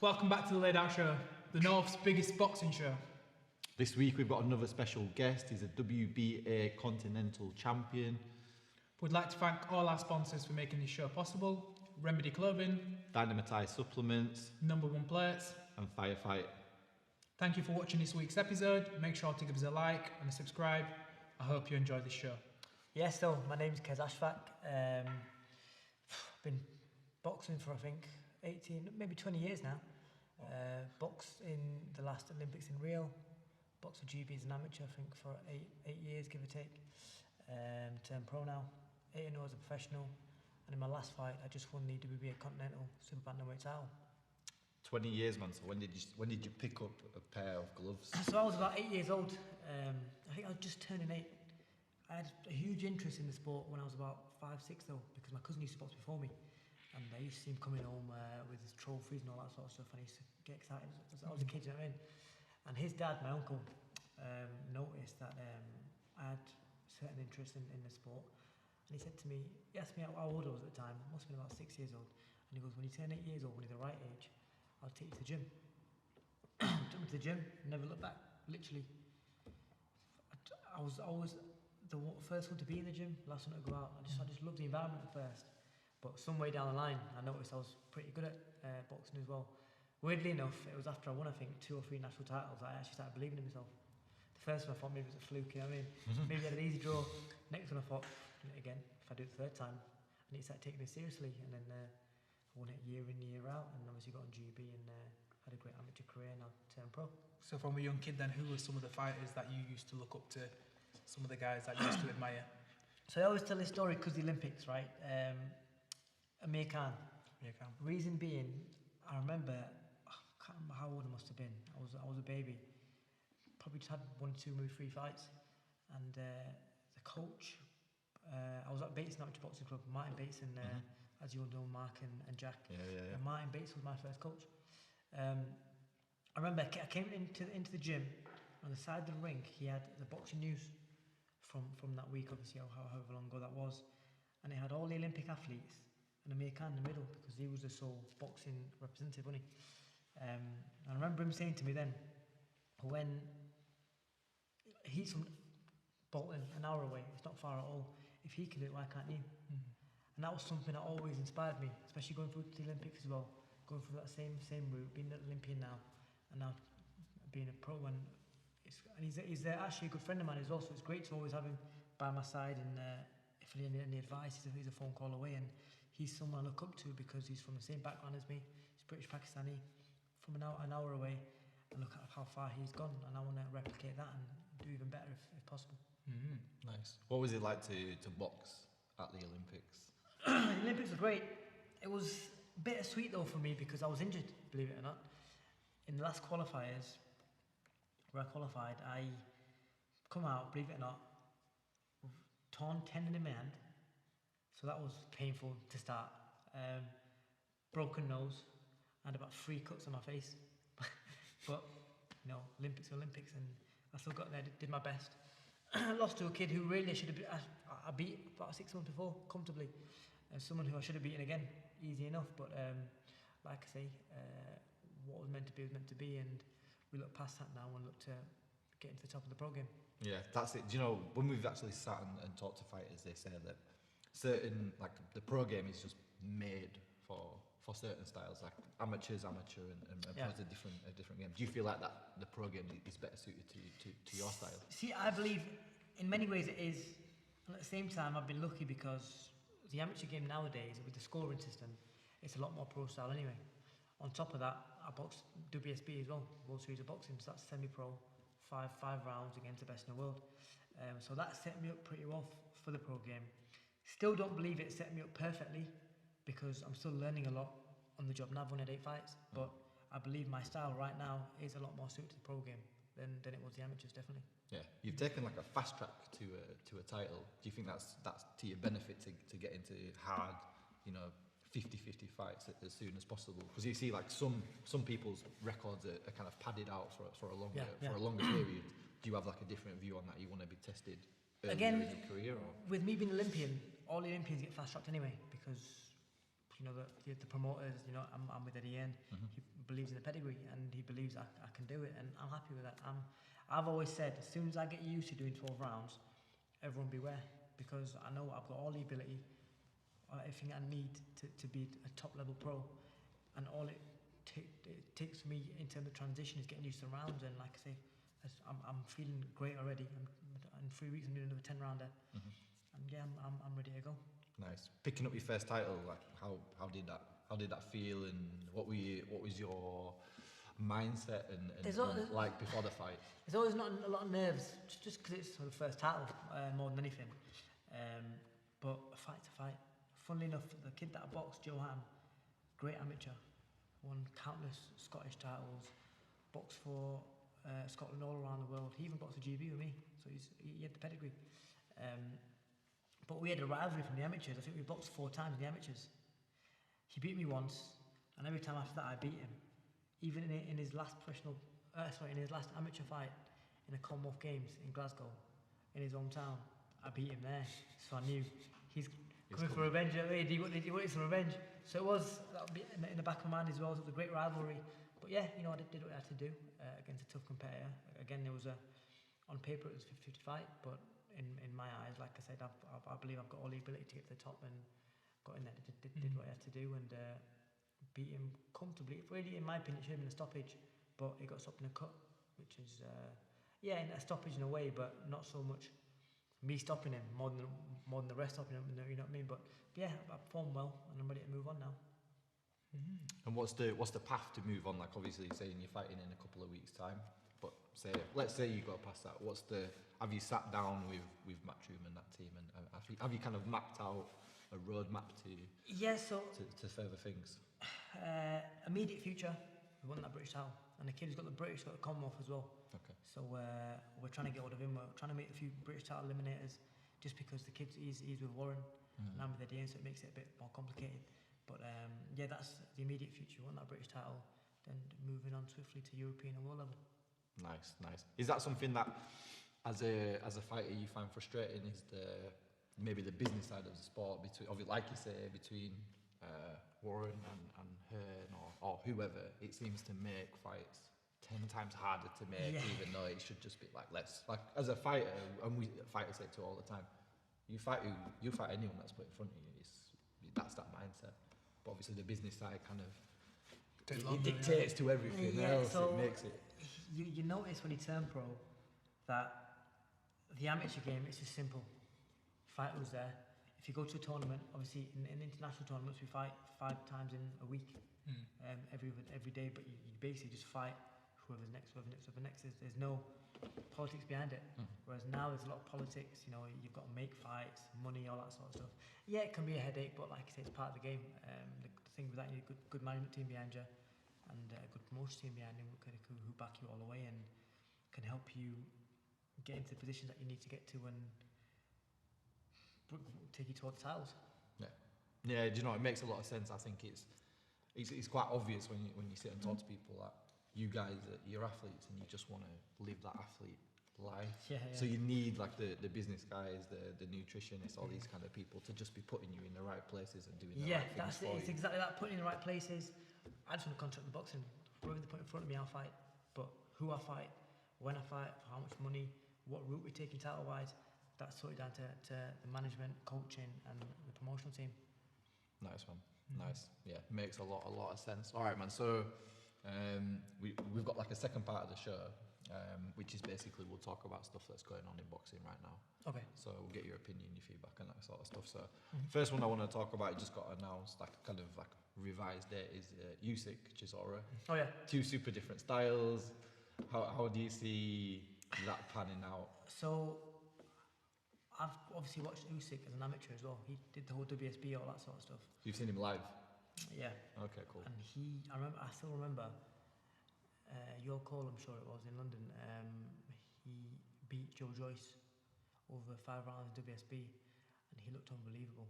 Welcome back to the LAIDOUT Show, the North's biggest boxing show. This week we've got another special guest. He's a WBA Continental Champion. We'd like to thank all our sponsors for making this show possible. Remedy Clothing, Dynamite Supplements, Number One Plates, and Firefight. Thank you for watching this week's episode. Make sure to give us a like and a subscribe. I hope you enjoy this show. Yeah, so my name's Qais Ashfaq. I've been boxing for I think 18, maybe 20 years now. Boxed in the last Olympics in Rio. Boxed for GB as an amateur, I think, for eight years, give or take. Turned pro now. 8-0 as a professional. And in my last fight, I just won the WBA Continental Super Bantamweight title. 20 years, man. So when did you pick up a pair of gloves? So I was about 8 years old. I think I was just turning 8. I had a huge interest in the sport when I was about 5, 6 though, because my cousin used to box before me. And I used to see him coming home with his trophies and all that sort of stuff, and I used to get excited. I was a kid, you know what I mean? And his dad, my uncle, noticed that I had certain interest in the sport. And he said to me, he asked me how old I was at the time, I must have been about 6 years old. And he goes, when you turn 8 years old, when you're the right age, I'll take you to the gym. Took me to the gym, never looked back, literally. I was always the first one to be in the gym, last one to go out. I just loved the environment at first. But some way down the line, I noticed I was pretty good at boxing as well. Weirdly enough, it was after I won, I think, 2 or 3 national titles, that I actually started believing in myself. The first one I thought maybe it was a fluke, you know what I mean? Maybe I had an easy draw. Next one I thought, again, if I do it the third time, I need to start taking it seriously. And then I won it year in, year out, and obviously got on GB and had a great amateur career, and now turned pro. So from a young kid then, who were some of the fighters that you used to look up to? Some of the guys that you used to admire? So I always tell this story because the Olympics, right? Amir Khan. Reason being, I remember, I can't remember how old I must have been. I was a baby. Probably just had 1, 2, maybe 3 fights. And the coach, I was at Bates Amateur Boxing Club, Martin Bates and, as you all know, Mark and Jack. Yeah. And Martin Bates was my first coach. I remember I came into the gym. On the side of the ring, he had the boxing news from that week, obviously, however long ago that was. And it had all the Olympic athletes and Amir Khan in the middle, because he was the sole boxing representative, wasn't he? And I remember him saying to me then, when he's from Bolton, an hour away, it's not far at all, if he can do it, why can't you? And that was something that always inspired me, especially going through the Olympics as well, going through that same route, being an Olympian now, and now being a pro. And he's actually a good friend of mine as well, so it's great to always have him by my side, and if I need any advice, he's a phone call away. And he's someone I look up to because he's from the same background as me. He's British Pakistani, from an hour away, and look at how far he's gone, and I want to replicate that and do even better if possible. Nice. What was it like to box at the Olympics? The Olympics were great. It was bittersweet though for me because I was injured, believe it or not. In the last qualifiers, where I qualified, I come out, believe it or not, torn tendon in my hand, so that was painful to start. Broken nose, and about 3 cuts on my face. But you know, Olympics are Olympics, and I still got there, did my best. I lost to a kid who really should have been, I beat about 6 months before, comfortably. And someone who I should have beaten again, easy enough. But like I say, what was meant to be was meant to be, and we look past that now and look to get into the top of the pro game. Yeah, that's it. Do you know, when we've actually sat and talked to fighters, they say that certain, like, the pro game is just made for certain styles, like amateur and pros a different game. Do you feel like that the pro game is better suited to your style? See, I believe in many ways it is, and at the same time I've been lucky because the amateur game nowadays, with the scoring system, it's a lot more pro style anyway. On top of that, I boxed WSB as well, World Series of Boxing, so that's semi-pro, five rounds against the best in the world. So that set me up pretty well for the pro game. Still don't believe it set me up perfectly, because I'm still learning a lot on the job now. I've only had 8 fights, but I believe my style right now is a lot more suited to the pro game than it was the amateurs, definitely. Yeah, you've taken like a fast track to a title. Do you think that's to your benefit to get into hard, 50-50 fights as soon as possible? Because you see, like some people's records are kind of padded out for a longer period. Do you have like a different view on that? You want to be tested earlier in your career? Or? With me being Olympian, all the Olympians get fast tracked anyway, because you know, the promoters, you know, I'm with Eddie Hearn. He believes in the pedigree, and he believes I can do it, and I'm happy with that. I've always said, as soon as I get used to doing 12 rounds, everyone beware, because I know I've got all the ability, everything I need to be a top level pro, and all it takes for me in terms of transition is getting used to the rounds. And like I say, I'm feeling great already. In 3 weeks I'm doing another 10 rounder, and yeah, I'm ready to go. Nice. Picking up your first title, like how did that feel, and what was your mindset and like before the fight? There's always not a lot of nerves, just because it's the first title more than anything. But a fight's a fight. Funnily enough, the kid that I boxed, Joe Hearn, great amateur, won countless Scottish titles, boxed for Scotland all around the world. He even boxed a GB with me, so he had the pedigree. But we had a rivalry from the amateurs. I think we boxed 4 times in the amateurs. He beat me once, and every time after that I beat him. Even in his last amateur fight in the Commonwealth Games in Glasgow, in his hometown, I beat him there. So I knew he's coming for revenge. He wanted some revenge. So that would be in the back of my mind as well. So it was a great rivalry. But yeah, you know, I did what I had to do against a tough competitor. Again, on paper it was a 50-50 fight, but in my eyes, like I said, I believe I've got all the ability to get to the top, and got in there, did what I had to do, and beat him comfortably. Really, in my opinion, it should have been a stoppage, but it got stopped in a cut, which is a stoppage in a way, but not so much me stopping him more than the rest stopping him. You know what I mean? But yeah, I performed well, and I'm ready to move on now. And what's the path to move on? Like, obviously, saying you're fighting in a couple of weeks' time, but let's say you got past that. Have you sat down with Matchroom and that team, and have you kind of mapped out a roadmap to further things? Immediate future, we won that British title, and the kid who's got the Commonwealth as well. Okay. So we're trying to get hold of him. We're trying to make a few British title eliminators, just because the kid he's with Warren, and I'm with Eddie, so it makes it a bit more complicated. But that's the immediate future. We won that British title, then moving on swiftly to European and world level. Nice. Is that something that, as a fighter, you find frustrating? Is maybe the business side of the sport, like you say, between Warren and Hearn or whoever, it seems to make fights 10 times harder to make, even though it should just be like less. Like, as a fighter, and we fighters say it all the time, you fight anyone that's put in front of you. That's that mindset. But obviously the business side kind of it dictates to everything else. So it makes it. You notice when you turn pro that the amateur game is just simple. Fight was there. If you go to a tournament, obviously in international tournaments we fight 5 times in a week, every day. But you basically just fight whoever's next. There's no politics behind it. Whereas now there's a lot of politics. You know, you've got to make fights, money, all that sort of stuff. Yeah, it can be a headache, but like I say, it's part of the game. The thing with that, you need a good management team behind you, and a good promotion team behind you who back you all the way and can help you get into the positions that you need to get to and take you towards titles. Yeah. Do you know, it makes a lot of sense. I think it's quite obvious when you sit and talk to people that you guys, you're athletes and you just want to live that athlete life. Yeah. So you need like the business guys, the nutritionists, all these kind of people to just be putting you in the right places and doing the right things for you. It's exactly that, putting in the right places. I just want to contract the boxing. Whoever they put in front of me, I'll fight. But who I fight, when I fight, for how much money, what route we're taking title-wise, that's sorted down to the management, coaching, and the promotional team. Nice one. Nice. Yeah, makes a lot of sense. All right, man. So we've got like a second part of the show, which is basically we'll talk about stuff that's going on in boxing right now. Okay. So we'll get your opinion, your feedback, and that sort of stuff. So first one I want to talk about, it just got announced, like kind of like revised date, is Usyk, Chisora. Oh yeah. 2 super different styles. How do you see that panning out? So I've obviously watched Usyk as an amateur as well. He did the whole WSB, all that sort of stuff. You've seen him live? Yeah. Okay, cool. And I still remember your call, I'm sure it was, in London. He beat Joe Joyce over 5 rounds in WSB, and he looked unbelievable.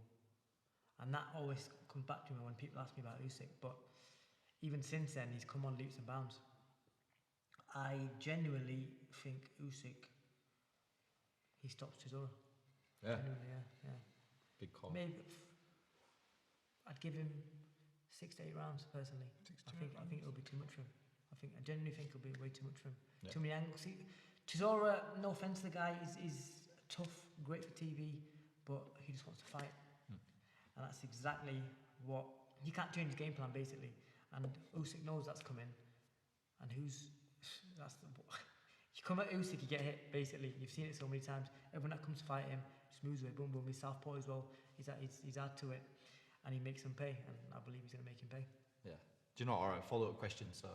And that always comes back to me when people ask me about Usyk. But even since then, he's come on leaps and bounds. I genuinely think Usyk, he stops Chisora. Yeah. Genuinely, yeah. Big call. Maybe I'd give him 6 to 8 rounds, personally. I think it'll be too much for him. I genuinely think it'll be way too much for him. Yeah. Too many angles. Chisora, no offense to the guy, is tough, great for TV, but he just wants to fight. And that's exactly what... He can't change his game plan, basically. And Usyk knows that's coming. And you come at Usyk, you get hit, basically. You've seen it so many times. Everyone that comes to fight him, just moves away, boom, boom. He's southpaw as well. He's hard to it. And he makes them pay, and I believe he's going to make him pay. Yeah. Do you know, alright, follow-up question. So,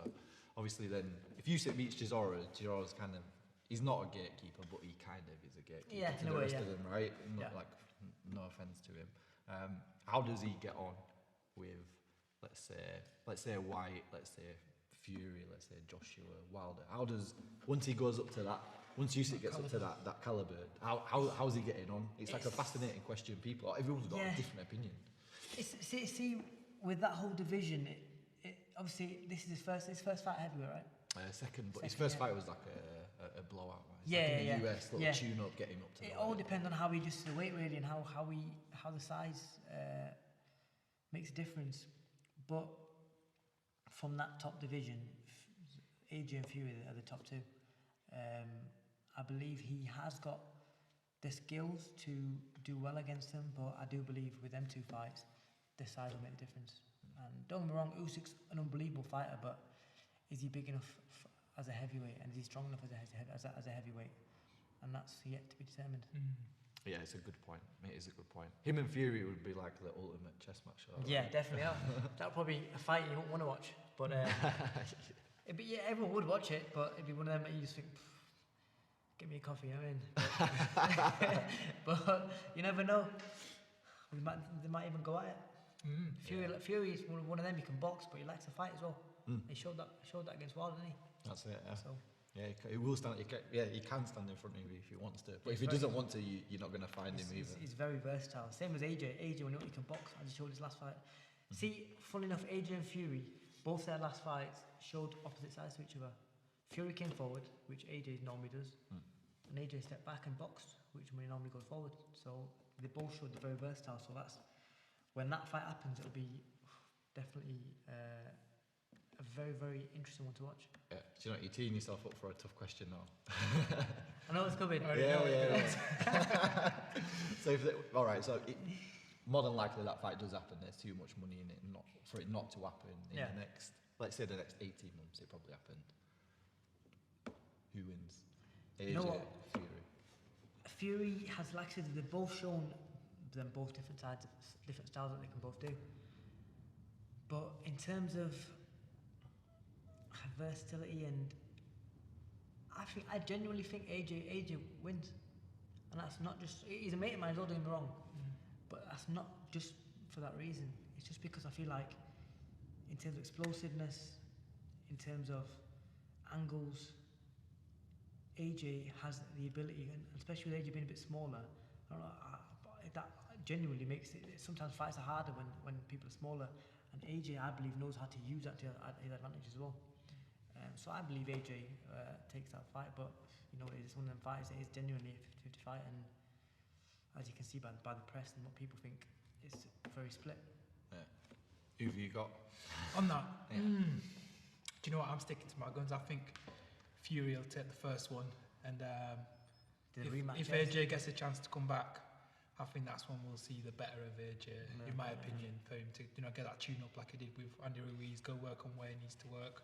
obviously then, if Usyk meets Chisora's kind of... He's not a gatekeeper, but he kind of is a gatekeeper to the rest of them, right? Like, no offence to him. How does he get on with, let's say White, let's say Fury, let's say Joshua, Wilder? How does, once he goes up to that, once Usyk gets up to that caliber, how's he getting on? It's like a fascinating question. Everyone's got a different opinion. See, with that whole division, obviously this is his first fight heavyweight, right? Second, but his first fight was like a blowout. Right? Like in the US, little tune-up, getting up to. It all depends on how he adjusts the weight, really, and how the size makes a difference. But from that top division, AJ and Fury are the top two. I believe he has got the skills to do well against them, but I do believe with them two fights, the size will make a difference. And don't get me wrong, Usyk's an unbelievable fighter, but is he big enough as a heavyweight, and is he strong enough as a heavyweight? And that's yet to be determined. Yeah, it's a good point. It is a good point. Him and Fury would be like the ultimate chess match. Yeah, definitely. That would probably a fight you won't want to watch, but everyone would watch it. But it'd be one of them that you just think, get me a coffee, I'm in. But you never know. They might even go at it. Fury is one of them. He can box, but he likes to fight as well. He showed that against Wilder, didn't he? That's it. Yeah. So. Yeah, he will stand. He can stand in front of you if he wants to. But if he doesn't want to, you're not going to find him either. He's very versatile. Same as AJ. AJ, when he can box, as he showed his last fight. See, funnily enough, AJ and Fury, both their last fights showed opposite sides to each other. Fury came forward, which AJ normally does, and AJ stepped back and boxed, which when he normally goes forward. So they both showed they're very versatile. So that's when that fight happens, it'll be definitely a very, very interesting one to watch. Yeah. Do you know, you're teeing yourself up for a tough question now. I know it's coming. Yeah. So, all right. So, more than likely that fight does happen. There's too much money in it, for it not to happen in the next. Let's say the next 18 months, it probably happened. Who wins? AJ, you know what? Fury. Fury has, like I said, they've both shown them both different sides, different styles that they can both do. But in terms of versatility, and I genuinely think AJ wins, and that's not just, he's a mate of mine, he's all doing me wrong, but that's not just for that reason. It's just because I feel like in terms of explosiveness, in terms of angles, AJ has the ability, and especially with AJ being a bit smaller, I don't know, that genuinely makes it, sometimes fights are harder when people are smaller, and AJ, I believe, knows how to use that to his advantage as well. So I believe AJ takes that fight, but you know, it's one of them fights that is genuinely a 50-50 fight, and as you can see by the press and what people think, it's very split. Yeah. Who have you got? On that, do you know what? I'm sticking to my guns. I think Fury will take the first one, and if AJ gets a chance to come back, I think that's when we'll see the better of AJ, in my opinion, for him to get that tune up like he did with Andy Ruiz, go work on where he needs to work.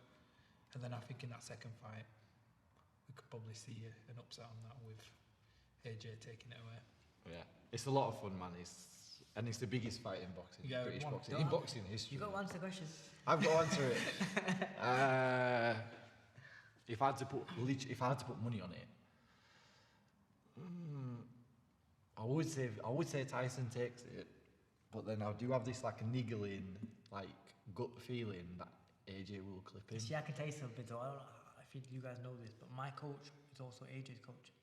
And then I think in that second fight, we could probably see an upset on that with AJ taking it away. Yeah, it's a lot of fun, man. It's the biggest fight in boxing, British boxing, in boxing history. You've got to answer the question. I've got to answer it. If I had to put money on it, I would say Tyson takes it, but then I do have this like a niggling, like gut feeling that AJ will clip him. See, I can tell you something, though. I think you guys know this, but my coach is also AJ's coach.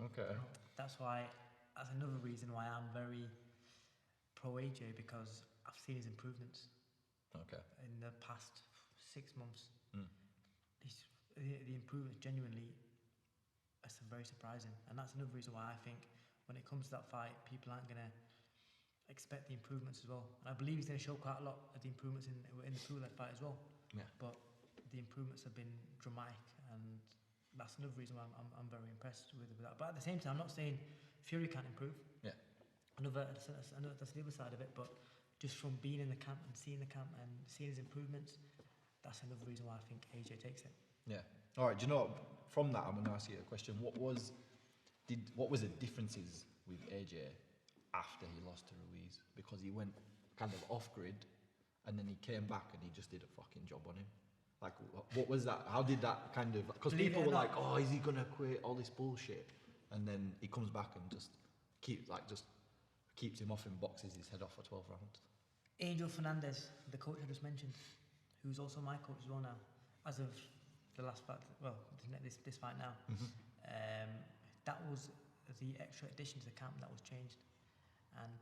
Okay. That's another reason why I'm very pro AJ, because I've seen his improvements. Okay. In the past 6 months, the improvements genuinely are very surprising, and that's another reason why I think when it comes to that fight, people aren't gonna expect the improvements as well. And I believe he's going to show quite a lot of the improvements in the Pula fight as well. Yeah. But the improvements have been dramatic, and that's another reason why I'm very impressed with that. But at the same time, I'm not saying Fury can't improve. Yeah. That's the other side of it. But just from being in the camp and seeing the camp and seeing his improvements, that's another reason why I think AJ takes it. Yeah. All right. Do you know, from that, I'm going to ask you a question. What was the differences with AJ after he lost to Ruiz? Because he went kind of off grid, and then he came back and he just did a fucking job on him. Like, what was that? How did that kind of... Because people were like, oh, is he going to quit? All this bullshit. And then he comes back and just keeps him off and boxes his head off for 12 rounds. Angel Fernandez, the coach I just mentioned, who's also my coach as well now, as of the last fight, well, this fight now. That was the extra addition to the camp that was changed. And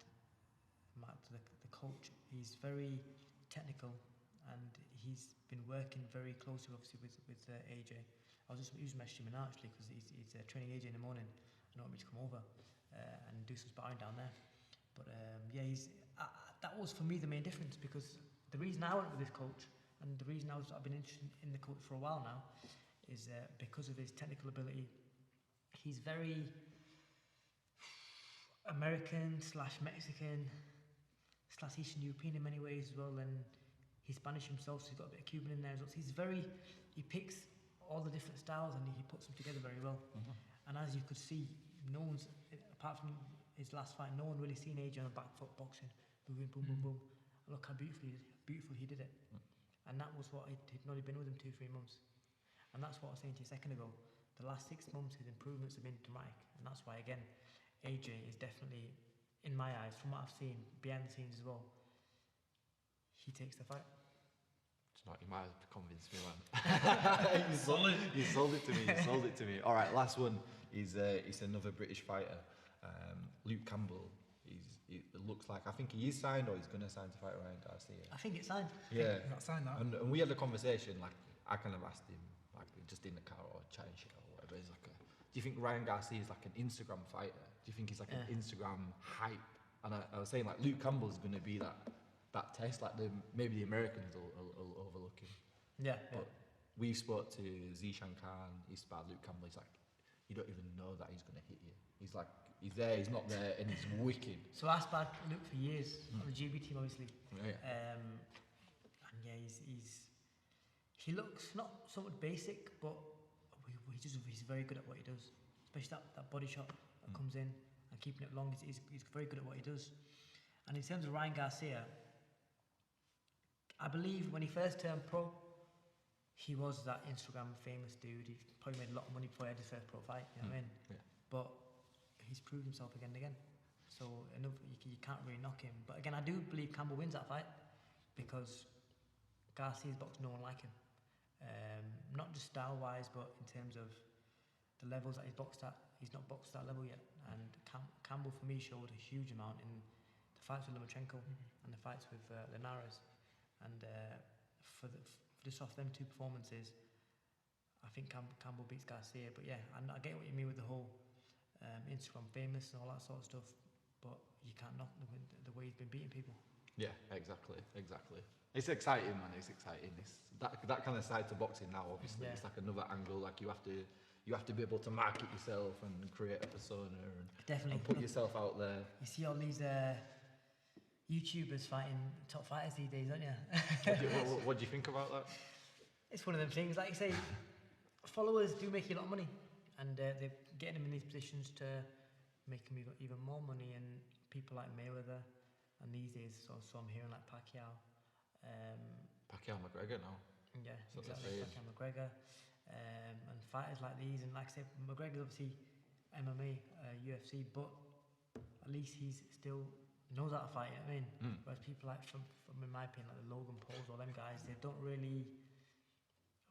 the coach, he's very technical, and he's been working very closely, obviously, with AJ. I was messaging him now, actually, because he's training AJ in the morning. I want me to come over and do some sparring down there. But that was for me the main difference, because the reason I went with this coach, and the reason I've been interested in the coach for a while now, is because of his technical ability. He's very American / Mexican / Eastern European in many ways as well, and he's Spanish himself, so he's got a bit of Cuban in there as well. So he picks all the different styles and he puts them together very well. And as you could see, no one's, apart from his last fight, no one really seen AJ on a back foot boxing, moving, boom, boom, boom. And look how beautiful he did it. And that was what he'd not been with him 2-3 months. And that's what I was saying to you a second ago. The last 6 months, his improvements have been dramatic. And that's why, again, AJ is definitely, in my eyes, from what I've seen, behind the scenes as well, he takes the fight. It's not, you might have convinced me, man. You sold it to me. All right, last one is another British fighter, Luke Campbell. It looks like, I think he is signed, or he's going to sign to fight Ryan Garcia. I think it's signed. Yeah. Not signed now. And we had a conversation, like, I kind of asked him, like, just in the car or chatting shit or whatever. He's like, do you think Ryan Garcia is like an Instagram fighter? Do you think he's like an Instagram hype? And I was saying, like, Luke Campbell's going to be that test, like maybe the Americans will overlook him. Yeah. But we spoke to Zishan Khan, he sparred Luke Campbell. He's like, you don't even know that he's going to hit you. He's like, he's there, he's not there, and he's wicked. So I sparred Luke for years on the GB team, obviously. Yeah. And yeah, he looks not so much basic, but he's very good at what he does. Especially that body shot that comes in and keeping it long. He's very good at what he does. And in terms of Ryan Garcia, I believe when he first turned pro, he was that Instagram famous dude. He probably made a lot of money before he had his first pro fight. You know what I mean? Yeah. But he's proved himself again and again. So you can't really knock him. But again, I do believe Campbell wins that fight, because Garcia's boxed no one like him. Not just style-wise, but in terms of the levels that he's boxed at. He's not boxed at that level yet. And Campbell, for me, showed a huge amount in the fights with Lomachenko and the fights with Linares. And for just off them 2 performances, I think Campbell beats Garcia. But yeah, I get what you mean with the whole Instagram famous and all that sort of stuff. But you can't knock the way he's been beating people. Yeah, exactly. It's exciting, man. It's exciting. It's that kind of side to boxing now. Obviously, It's like another angle. Like you have to be able to market yourself and create a persona and put yourself out there. You see all these YouTubers fighting top fighters these days, don't you? What do you think about that? It's one of them things. Like you say, followers do make you a lot of money, and they're getting them in these positions to make them even more money. And people like Mayweather, and these days, so I'm hearing like Pacquiao. Pacquiao McGregor now. Yeah, exactly. Pacquiao McGregor, and fighters like these. And like I said, McGregor's obviously MMA, UFC, but at least he's still knows how to fight. You know what I mean? Whereas people like, from in my opinion, like the Logan Pauls or them guys, they don't really.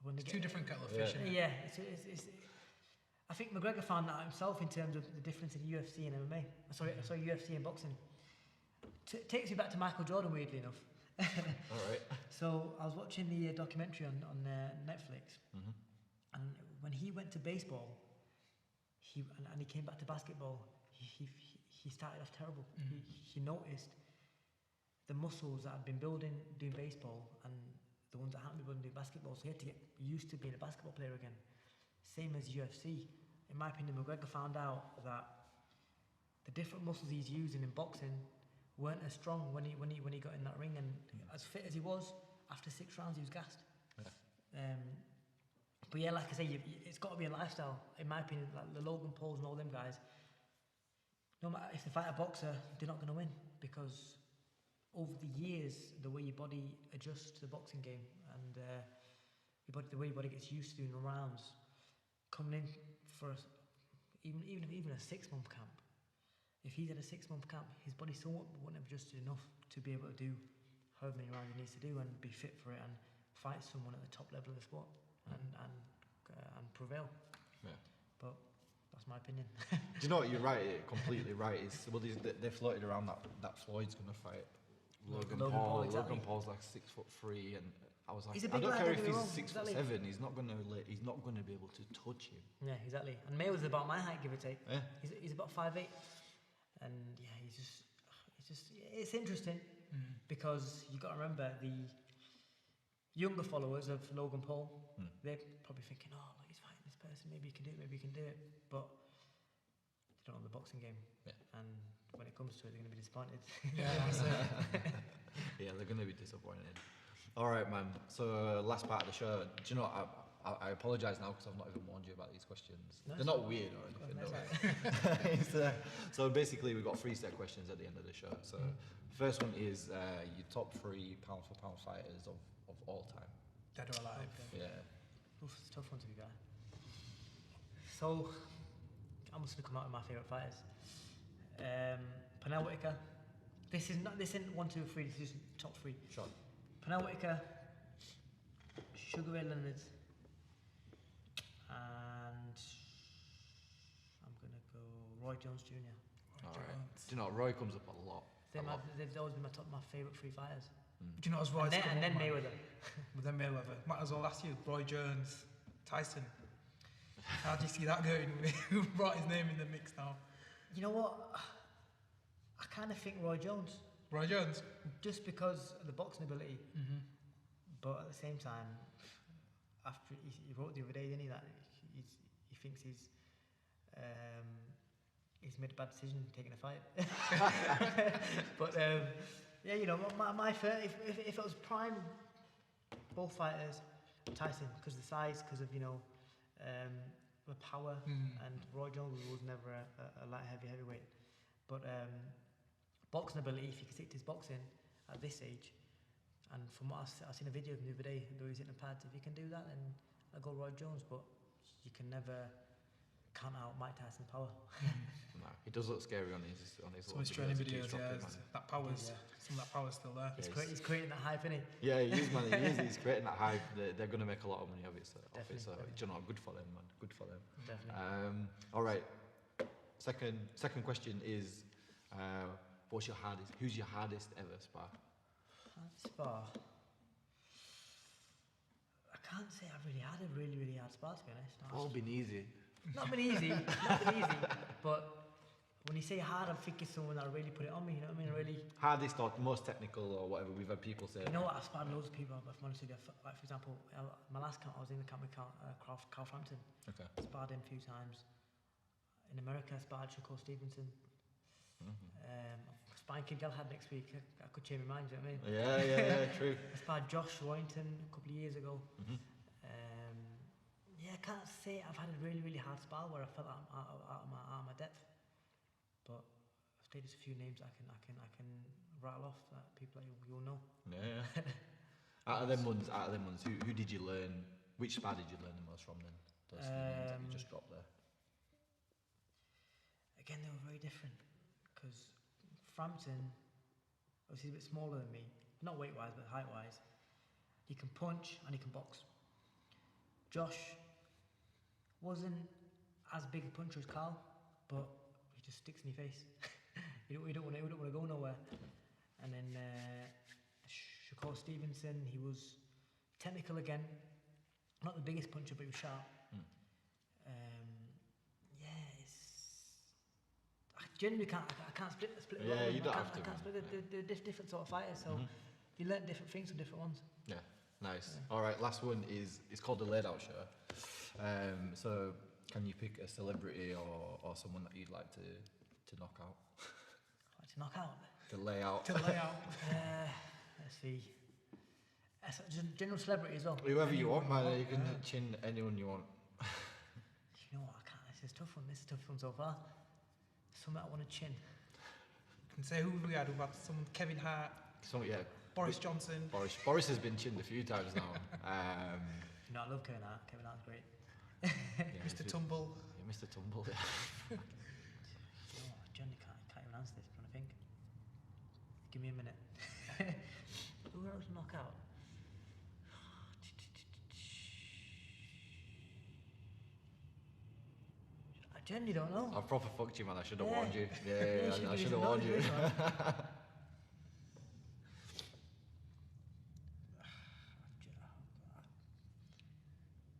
When It's 2 different kettle of fish. Yeah, it's I think McGregor found that out himself in terms of the difference in UFC and MMA. Sorry, UFC and boxing. Takes me back to Michael Jordan, weirdly enough. All right. So I was watching the documentary on Netflix, and when he went to baseball, he came back to basketball. He started off terrible. He noticed the muscles that I'd been building doing baseball and the ones that hadn't been building doing basketball. So he had to get used to being a basketball player again. Same as UFC. In my opinion, McGregor found out that the different muscles he's using in boxing weren't as strong when he got in that ring, and as fit as he was, after 6 rounds he was gassed. Yeah. But yeah, like I say, it's got to be a lifestyle. In my opinion, like the Logan Pauls and all them guys, no matter if they fight a boxer, they're not going to win, because over the years, the way your body adjusts to the boxing game and the way your body gets used to doing the rounds, coming in for even a 6-month camp. If he's at a 6-month camp, his body still wouldn't have adjusted enough to be able to do however many rounds he needs to do and be fit for it and fight someone at the top level of the sport and prevail. Yeah. But that's my opinion. Do you know what? You're right. Completely right. They floated around that Floyd's gonna fight Logan Paul. Exactly. Logan Paul's like 6'3", and I was like, I don't care if he's 6'7". He's not gonna be able to touch him. Yeah, exactly. And Mayweather's about my height, give or take. Yeah. He's about 5'8", and yeah, it's interesting because you got to remember the younger followers of Logan Paul. They're probably thinking, oh, look, he's fighting this person. Maybe he can do it. But they don't know the boxing game. Yeah. And when it comes to it, they're going to be disappointed. Yeah, that's it. Yeah, they're going to be disappointed. All right, man. So last part of the show. Do you know, I apologise now because I've not even warned you about these questions. No, they're not weird or anything. No. So basically, we've got 3 set questions at the end of the show. So first one is your top 3 pound-for-pound fighters of all time. Dead or alive. Okay. Yeah. Oof, it's a tough one to be fair. So I'm just gonna come out with my favourite fighters. Pernell Whitaker. This isn't 1, 2, 3. This is top 3. Sure. Pernell Whitaker, Sugar Ray Leonard, and I'm gonna go Roy Jones Jr. All right. Do you know Roy comes up a lot? They've always been my favourite 3 fighters. Do you know as Roy's and then Mayweather. But then Mayweather. Might as well ask you, Roy Jones, Tyson. How do you see that going? Who brought his name in the mix now? You know what? I kind of think Roy Jones. Roy Jones? Just because of the boxing ability. But at the same time, after he wrote the other day, didn't he, that he thinks he's made a bad decision taking a fight. But yeah, you know, my if it was prime, both fighters, Tyson, because of the size, because of, you know, the power, and Roy Jones was never a light heavyweight. But boxing ability, if he can stick to his boxing at this age, and from what I've seen a video of him the other day, though he's hitting the pads, if he can do that, then I'll go Roy Jones. But you can never count out Mike Tyson's power. No, he does look scary on his some of his training videos. Yeah, that power's some of that power's still there. He's creating that hype, isn't he? Yeah, he is, man. He's creating that hype. They're going to make a lot of money of it. So you know, good for them, man. Good for them. Definitely. All right. Second question is, who's your hardest ever spar? Spar. I can't say I've really had a really hard spar, to be honest. All been easy. Not been easy, but when you say hard, I'm thinking someone that really put it on me, you know what I mean? Really hardest or most technical or whatever. We've had people say. You know what? I've sparred loads of people. But honestly, like for example, my last camp, I was in the camp with Carl Frampton. Okay. Sparred him a few times. In America, I sparred Shakur Stevenson. Sparring Kim Galahad next week. I could change my mind. Do you know what I mean? Yeah, true. I sparred Josh Roynton a couple of years ago. Yeah, I can't say I've had a really hard spar where I felt out of my depth, but I've stated a few names I can rattle off that people like you'll know. Yeah. out of them ones, who did you learn? Which spar did you learn the most from then? Those names that you just dropped there. Again, they were very different because Frampton, obviously he's a bit smaller than me, not weight wise but height wise. He can punch and he can box. Josh wasn't as big a puncher as Carl, but he just sticks in your face. you don't want to go nowhere. And then Shakur Stevenson, he was technical again, not the biggest puncher, but he was sharp. generally I can't split the Yeah, you don't I have to. I can't split the different sort of fighters, so you learn different things from different ones. Yeah, nice. All right, last one is it's called the LAIDOUT Show. So can you pick a celebrity or someone that you'd like to knock out? Like to knock out. To lay out. Let's see. Just general celebrity as well. Whoever you want, man. You can chin anyone you want. You know what? I can't. This is a tough one. This is a tough one so far. Someone I want to chin. You can say who we had. We've had someone, Kevin Hart, Boris Johnson. Boris has been chinned a few times now. You know, I love Kevin Hart. Kevin Hart's great. Mr. Tumble. Yeah, Mr. Tumble. Yeah. You know what? I generally can't even answer this. I'm trying to think. Give me a minute. Who else to knock out? I genuinely don't know. I proper fucked you, man. I should have Yeah. warned you. Yeah, I should have warned you.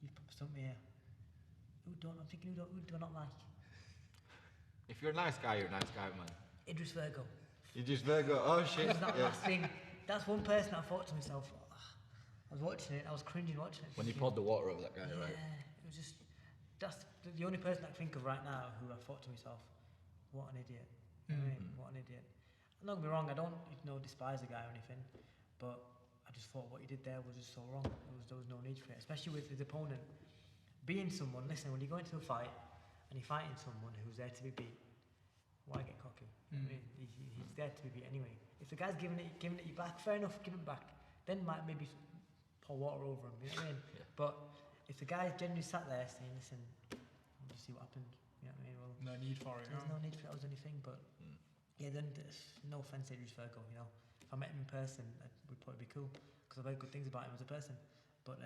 You've stumped me here. I'm thinking who do I not like? If you're a nice guy, you're a nice guy, man. Idris Virgo. You just Virgo. Oh shit. That last thing. That's one person I thought to myself. I was watching it. I was cringing watching it. When you poured the water over that guy, right? Yeah, it was just. That's the only person I can think of right now who I thought to myself, what an idiot. You know what I mean? What an idiot. Don't get me wrong, I don't despise the guy or anything, but I just thought what he did there was just so wrong. There was no need for it, especially with his opponent being someone. Listen, when you go into a fight and you're fighting someone who's there to be beat, why get cocky? I mean, he's there to be beat anyway. If the guy's giving it you back, fair enough, give it back. Then might maybe pour water over him. You know what I mean? Yeah. But if the guy's genuinely sat there saying, "Listen, we'll just see what happens," you know what I mean? Well, No need for it. there's no need for it or anything, but yeah, then there's no offense to Idris Virgo, you know. If I met him in person, it would probably be cool because I've heard good things about him as a person. But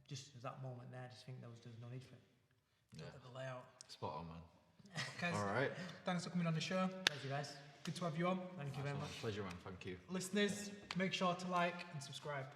just at that moment there, I just think there was no need for it. Yeah. Look at the layout. Spot on, man. Okay, All right. thanks for coming on the show. Thank you, guys. Good to have you on. Thank you very much. Pleasure, man. Thank you. Listeners, make sure to like and subscribe.